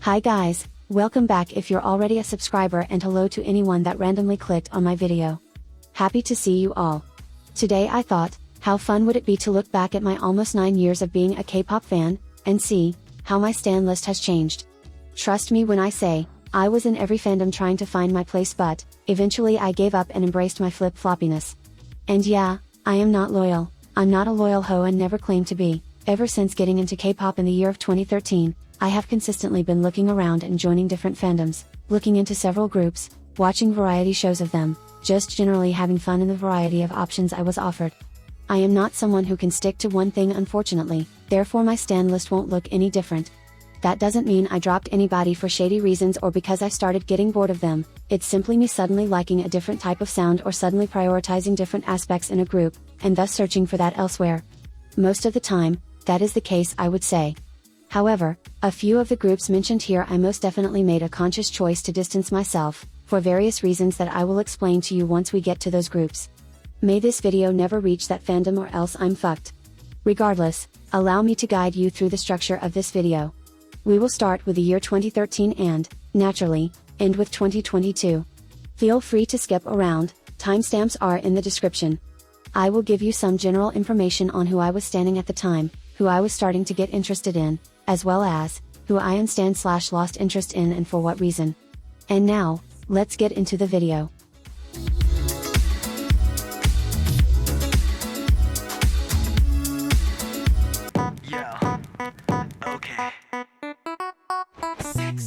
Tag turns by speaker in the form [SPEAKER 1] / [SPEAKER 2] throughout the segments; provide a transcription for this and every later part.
[SPEAKER 1] Hi guys, welcome back if you're already a subscriber, and hello to anyone that randomly clicked on my video. Happy to see you all. Today I thought, how fun would it be to look back at my almost 9 years of being a K-pop fan, and see how my stan list has changed. Trust me when I say, I was in every fandom trying to find my place, but eventually I gave up and embraced my flip-floppiness. And yeah, I am not loyal. I'm not a loyal hoe and never claimed to be. Ever since getting into K-pop in the year of 2013, I have consistently been looking around and joining different fandoms, looking into several groups, watching variety shows of them, just generally having fun in the variety of options I was offered. I am not someone who can stick to one thing, unfortunately, therefore my stan list won't look any different. That doesn't mean I dropped anybody for shady reasons or because I started getting bored of them. It's simply me suddenly liking a different type of sound or suddenly prioritizing different aspects in a group, and thus searching for that elsewhere. Most of the time, that is the case, I would say. However, a few of the groups mentioned here I most definitely made a conscious choice to distance myself, for various reasons that I will explain to you once we get to those groups. May this video never reach that fandom or else I'm fucked. Regardless, allow me to guide you through the structure of this video. We will start with the year 2013 and, naturally, end with 2022. Feel free to skip around, timestamps are in the description. I will give you some general information on who I was standing at the time, who I was starting to get interested in, as well as, who I unstan/lost interest in and for what reason. And now, let's get into the video.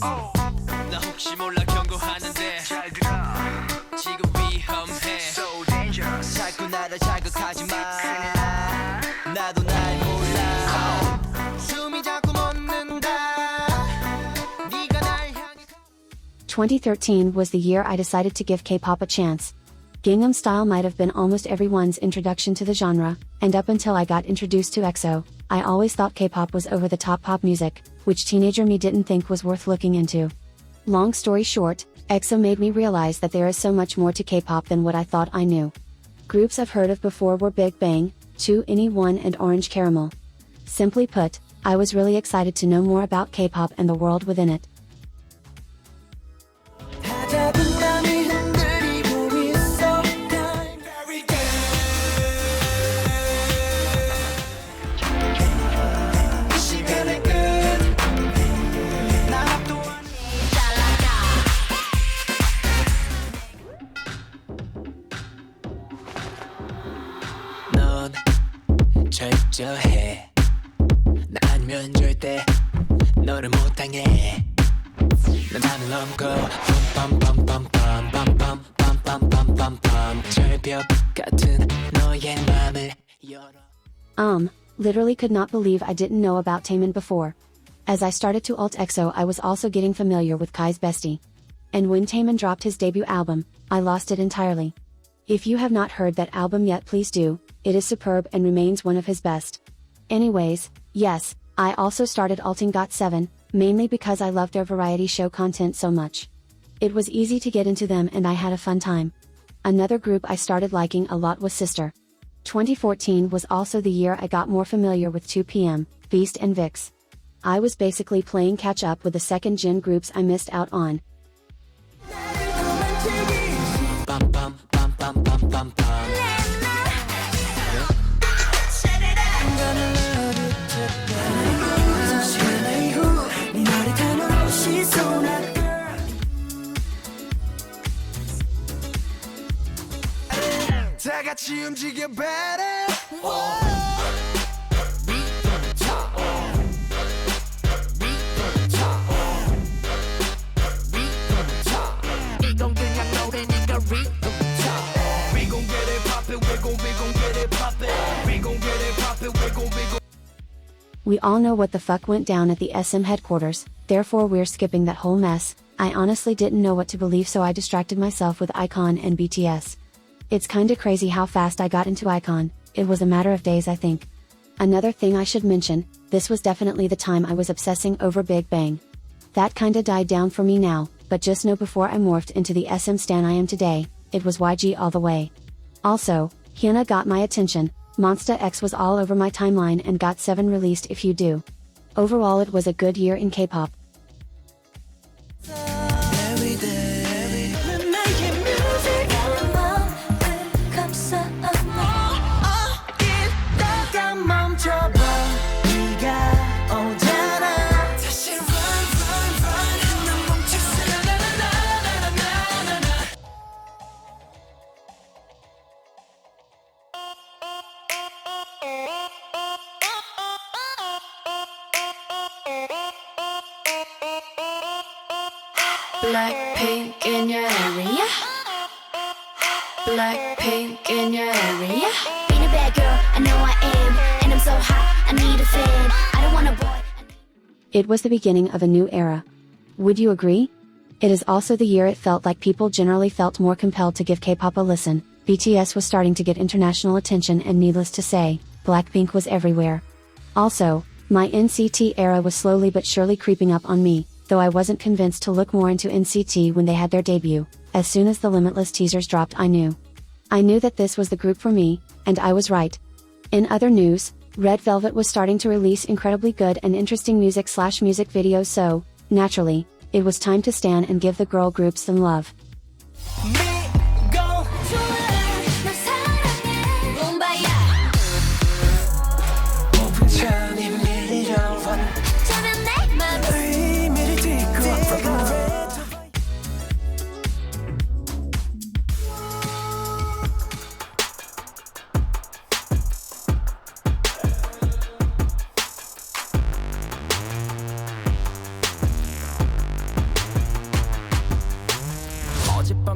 [SPEAKER 2] Oh,
[SPEAKER 1] 2013 was the year I decided to give K-pop a chance. Gangnam Style might have been almost everyone's introduction to the genre, and up until I got introduced to EXO, I always thought K-pop was over-the-top pop music, which teenager me didn't think was worth looking into. Long story short, EXO made me realize that there is so much more to K-pop than what I thought I knew. Groups I've heard of before were Big Bang, 2NE1 and Orange Caramel. Simply put, I was really excited to know more about K-pop and the world within it.
[SPEAKER 2] 철저해. 나 아니면 절대 너를 못 당해. 난 하늘 넘고 빰빰빰빰빰빰빰빰빰빰빰빰 절벽 같은 너의 맘을 열어.
[SPEAKER 1] Literally could not believe I didn't know about Taemin before. As I started to alt EXO, I was also getting familiar with Kai's bestie. And when Taemin dropped his debut album, I lost it entirely. If you have not heard that album yet, please do. It is superb and remains one of his best. Anyways, yes, I also started alting nctzen, mainly because I loved their variety show content so much. It was easy to get into them and I had a fun time. Another group I started liking a lot was Sister. 2014 was also the year I got more familiar with 2PM, Beast and VIX. I was basically playing catch up with the second gen groups I missed out on. We all know what the fuck went down at the SM headquarters, therefore we're skipping that whole mess. I honestly didn't know what to believe, so I distracted myself with ikon and BTS. It's kinda crazy how fast I got into ikon, it was a matter of days I think. Another thing I should mention, this was definitely the time I was obsessing over Big Bang. That kinda died down for me now, but just know before I morphed into the SM stan I am today, it was YG all the way. Also, Hyuna got my attention, Monsta X was all over my timeline, and got 7 released if you do. Overall it was a good year in K-pop.
[SPEAKER 2] Blackpink in your area. Blackpink in your area. Being a bad girl, I know I am. And I'm so hot, I need a fan. I don't want a boy.
[SPEAKER 1] It was the beginning of a new era. Would you agree? It is also the year it felt like people generally felt more compelled to give K-pop a listen. BTS was starting to get international attention, and needless to say, Blackpink was everywhere. Also, my NCT era was slowly but surely creeping up on me, though I wasn't convinced to look more into NCT when they had their debut. As soon as the Limitless teasers dropped, I knew that this was the group for me, and I was right. In other news, Red Velvet was starting to release incredibly good and interesting music videos, so, naturally, it was time to stand and give the girl groups some love.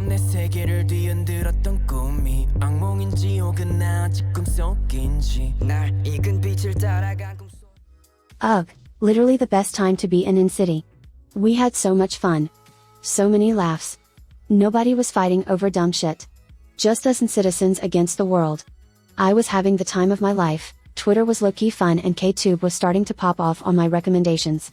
[SPEAKER 2] 내 세계를 뒤흔들었던 꿈이 악몽인지 혹은 아직 꿈속인지 날 익은 빛을 따라간 꿈속.
[SPEAKER 1] Ugh, literally the best time to be in ncity. We had so much fun. So many laughs. Nobody was fighting over dumb shit. Just us and citizens against the world. I was having the time of my life. Twitter was low-key fun, and KTube was starting to pop off on my recommendations.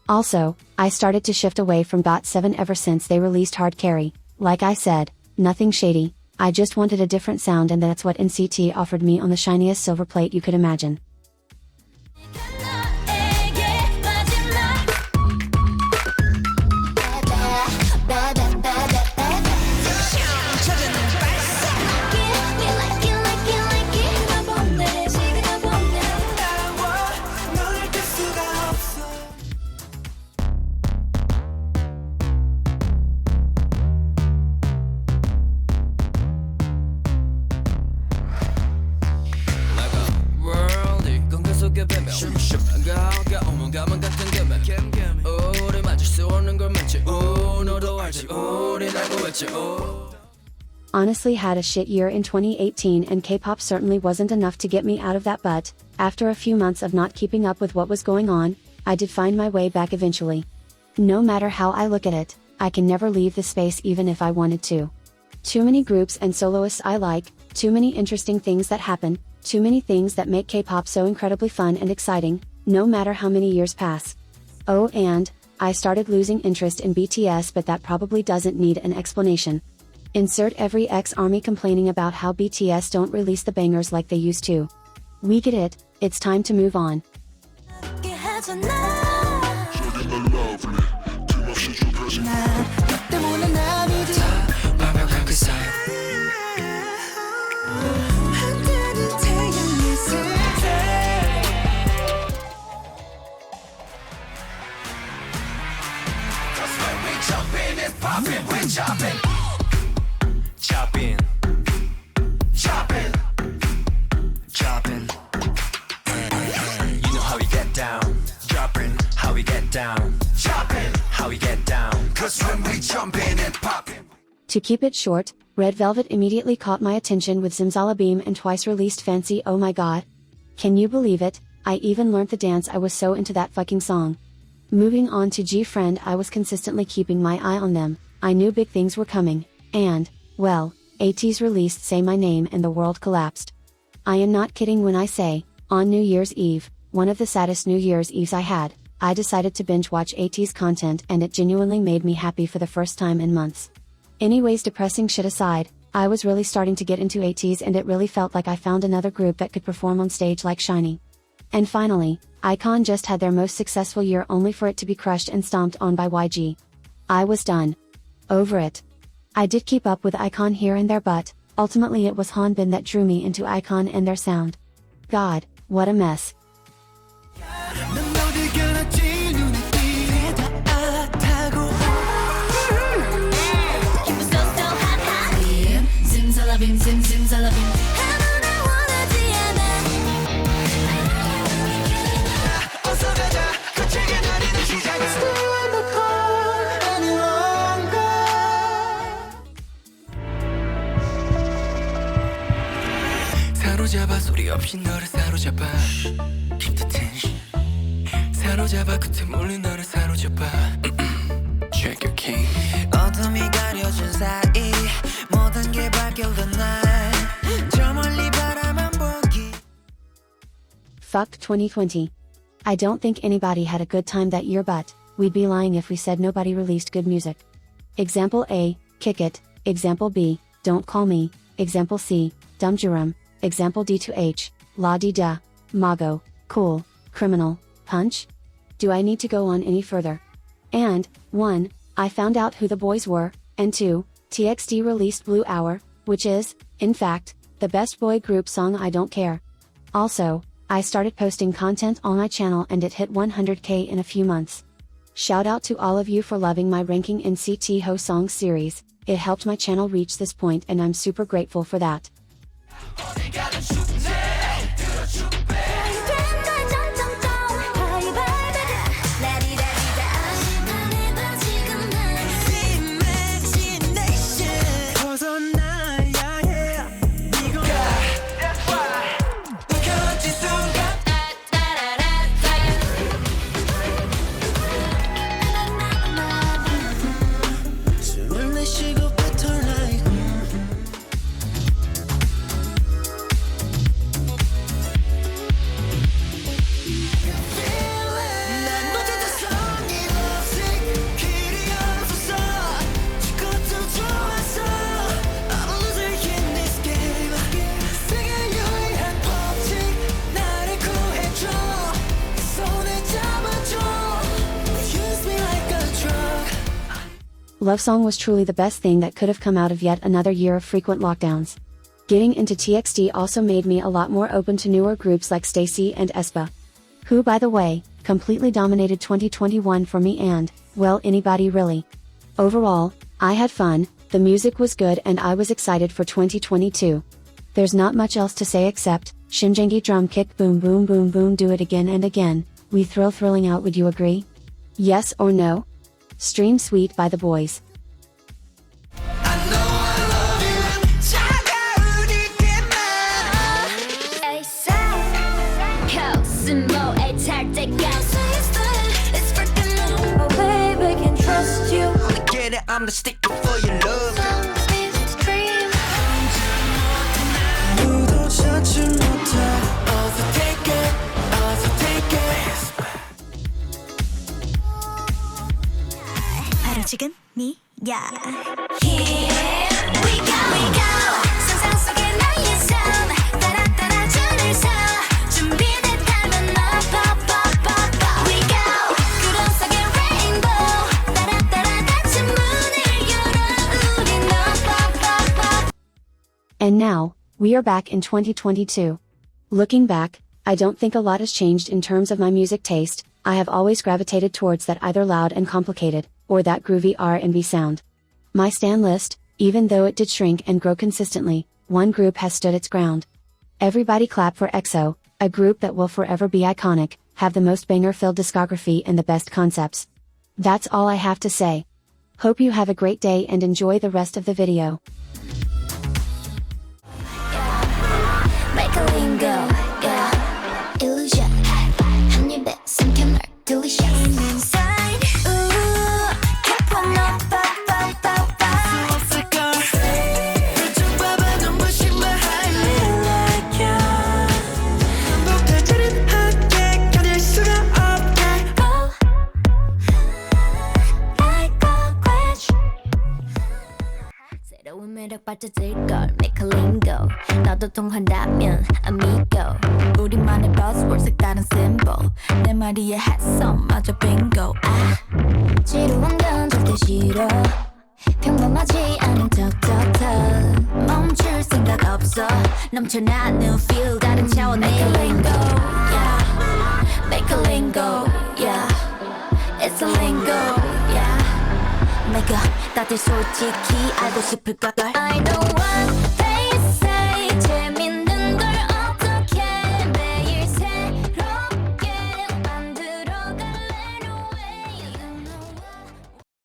[SPEAKER 1] Also, I started to shift away from got7 ever since they released Hard Carry. Like I said, nothing shady, I just wanted a different sound, and that's what NCT offered me on the shiniest silver plate you could imagine. Honestly, had a shit year in 2018, and K-pop certainly wasn't enough to get me out of that, but after a few months of not keeping up with what was going on, I did find my way back eventually. No matter how I look at it, I can never leave the space even if I wanted to. Too many groups and soloists I like, too many interesting things that happen, too many things that make K-pop so incredibly fun and exciting, no matter how many years pass. Oh, and I started losing interest in BTS, but that probably doesn't need an explanation. Insert every ex-army complaining about how BTS don't release the bangers like they used to. We get it, it's time to move on. To keep it short, Red Velvet immediately caught my attention with Zimzalabeam and twice released Fancy. Oh my god. Can you believe it? I even learnt the dance, I was so into that fucking song. Moving on to G-Friend, I was consistently keeping my eye on them. I knew big things were coming, and, well, ATEEZ released Say My Name and the world collapsed. I am not kidding when I say, on New Year's Eve, one of the saddest New Year's Eves I had, I decided to binge watch ATEEZ content, and it genuinely made me happy for the first time in months. Anyways, depressing shit aside, I was really starting to get into ATEEZ, and it really felt like I found another group that could perform on stage like SHINee. And finally, ikon just had their most successful year, only for it to be crushed and stomped on by YG. I was done. Over it. I did keep up with ikon here and there, but ultimately it was Hanbin that drew me into ikon and their sound. God, what a mess.
[SPEAKER 2] 사로잡아 소리 없이 너를 사로잡아 Keep the tension 사로잡아 끝에 몰린 너를 사로잡아 Check your king 어둠이 가려진 사이 모든 게 발견된 날 저 멀리 바라만 보기
[SPEAKER 1] Fuck 2020. I don't think anybody had a good time that year, but we'd be lying if we said nobody released good music. Example A, Kick It. Example B, Don't Call Me. Example C, Dum Jurum. Example D to H, La Di Da, Mago, Cool, Criminal, Punch? Do I need to go on any further? And, 1, I found out who the boys were, and 2, TXT released Blue Hour, which is, in fact, the best boy group song. I don't care. Also, I started posting content on my channel and it hit 100k in a few months. Shout out to all of you for loving my ranking NCT Ho Songs series. It helped my channel reach this point and I'm super grateful for that. Love Song was truly the best thing that could have come out of yet another year of frequent lockdowns. Getting into TXT also made me a lot more open to newer groups like STAYC and aespa, who, by the way, completely dominated 2021 for me and, well, anybody really. Overall, I had fun, the music was good and I was excited for 2022. There's not much else to say except, Shimjangi drum kick boom boom boom boom, do it again and again, we thrilling out. Would you agree? Yes or no? Stream Sweet by the boys.
[SPEAKER 2] I'm the sticker for your love.
[SPEAKER 3] 바로 지금 니야. Here we go. 상상 속의 나의 삶 따라 줄을 서 준비됐다면 너 pop pop pop pop. We go. 구름 속의 rainbow 따라 닫힌 문을 열어 우리 너 pop pop pop.
[SPEAKER 1] And now, we are back in 2022. Looking back, I don't think a lot has changed in terms of my music taste. I have always gravitated towards that either loud and complicated, or that groovy R&B sound. My stan list, even though it did shrink and grow consistently, one group has stood its ground. Everybody clap for EXO, a group that will forever be iconic, have the most banger-filled discography and the best concepts. That's all I have to say. Hope you have a great day and enjoy the rest of the video.
[SPEAKER 3] Make a lingo, yeah. Illusion. 한 입에 삼켜 널 delicious. Inside, ooh, Kpop no pa pa pa pa.
[SPEAKER 2] 그쪽 봐봐 눈부신 my highlight like you. 반복되지는 견딜 수가 없게.
[SPEAKER 3] Oh, like a glitch. 새로운 매력 빠져들 걸 make a lingo. 너도 통한다면 amigo. 우리만의 buzzword 색다른 symbol. 내 말이에 해성마저 bingo. 지루한 건 절대 싫어. 평범하지 않은 톡톡톡. 멈출 생각 없어. 넘쳐나는 feel 다른 차원의 make a lingo, yeah. Make a lingo, yeah. It's a lingo, yeah. 내가 다들 솔직히 알고 싶을 걸. I know what